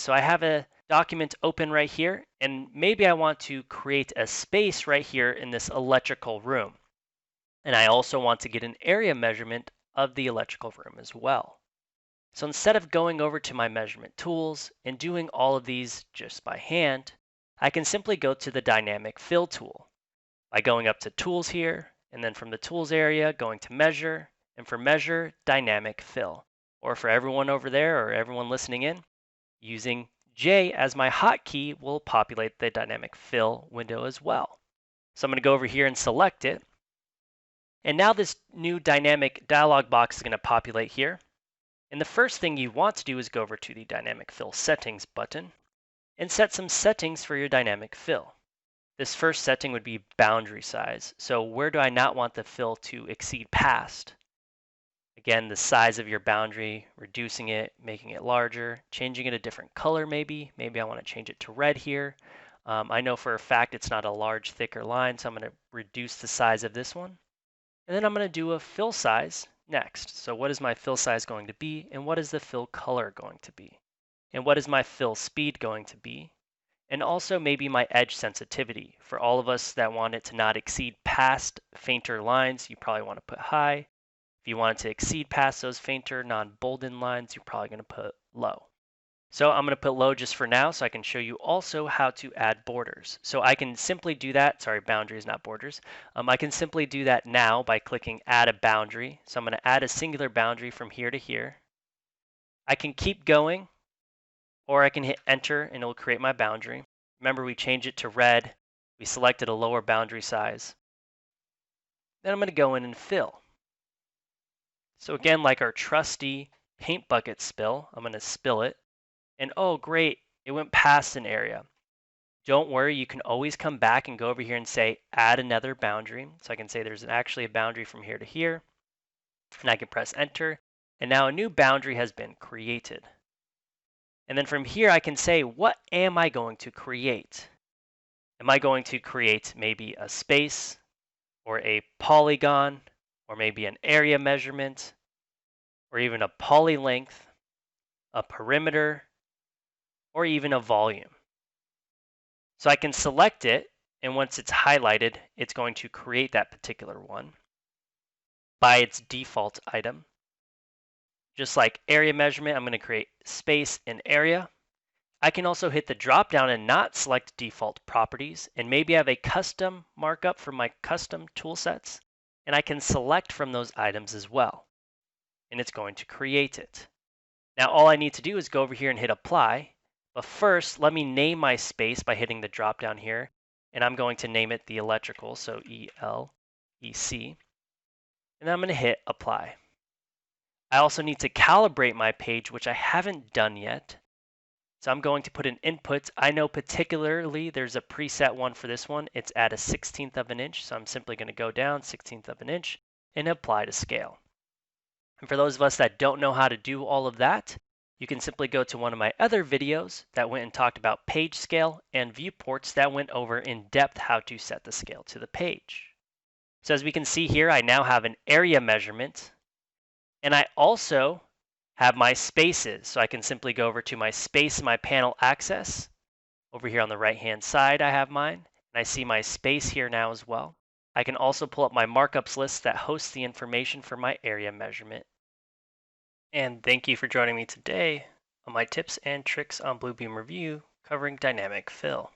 So I have a document open right here, and maybe I want to create a space right here in this electrical room. And I also want to get an area measurement of the electrical room as well. So instead of going over to my measurement tools and doing all of these just by hand, I can simply go to the dynamic fill tool by going up to tools here, and then from the tools area, going to measure, and for measure, dynamic fill. Or for everyone over there or everyone listening in, using J as my hotkey will populate the dynamic fill window as well. So I'm going to go over here and select it. And now this new dynamic dialog box is going to populate here. And the first thing you want to do is go over to the dynamic fill settings button and set some settings for your dynamic fill. This first setting would be boundary size. So where do I not want the fill to exceed past? Again, the size of your boundary, reducing it, making it larger, changing it a different color maybe. Maybe I want to change it to red here. I know for a fact it's not a large, thicker line, so I'm going to reduce the size of this one. And then I'm going to do a fill size next. So what is my fill size going to be, and what is the fill color going to be? And what is my fill speed going to be? And also maybe my edge sensitivity. For all of us that want it to not exceed past fainter lines, you probably want to put high. If you want it to exceed past those fainter non-bolden lines, you're probably going to put low. So I'm going to put low just for now so I can show you also how to add borders. So I can simply do that. Sorry, boundaries, not borders. I can simply do that now by clicking add a boundary. So I'm going to add a singular boundary from here to here. I can keep going, or I can hit enter and it will create my boundary. Remember, we changed it to red. We selected a lower boundary size. Then I'm going to go in and fill. So again, like our trusty paint bucket spill, I'm going to spill it. And oh, great, it went past an area. Don't worry, you can always come back and go over here and say add another boundary. So I can say there's actually a boundary from here to here. And I can press enter. And now a new boundary has been created. And then from here, I can say, what am I going to create? Am I going to create maybe a space or a polygon or maybe an area measurement or even a poly length, a perimeter, or even a volume? So I can select it, and once it's highlighted, it's going to create that particular one by its default item. Just like area measurement, I'm going to create space and area. I can also hit the drop down and not select default properties, and maybe I have a custom markup for my custom tool sets, and I can select from those items as well, and it's going to create it. Now all I need to do is go over here and hit apply, but first let me name my space by hitting the drop down here, and I'm going to name it the electrical, so ELEC, and then I'm going to hit apply. I also need to calibrate my page, which I haven't done yet. So I'm going to put an input. I know particularly there's a preset one for this one. It's at a 1/16 of an inch. So I'm simply going to go down 1/16 of an inch and apply to scale. And for those of us that don't know how to do all of that, you can simply go to one of my other videos that went and talked about page scale and viewports that went over in depth how to set the scale to the page. So as we can see here, I now have an area measurement. And I also have my spaces. So I can simply go over to my space, my panel access. Over here on the right-hand side, I have mine. And I see my space here now as well. I can also pull up my markups list that hosts the information for my area measurement. And thank you for joining me today on my tips and tricks on Bluebeam Review covering dynamic fill.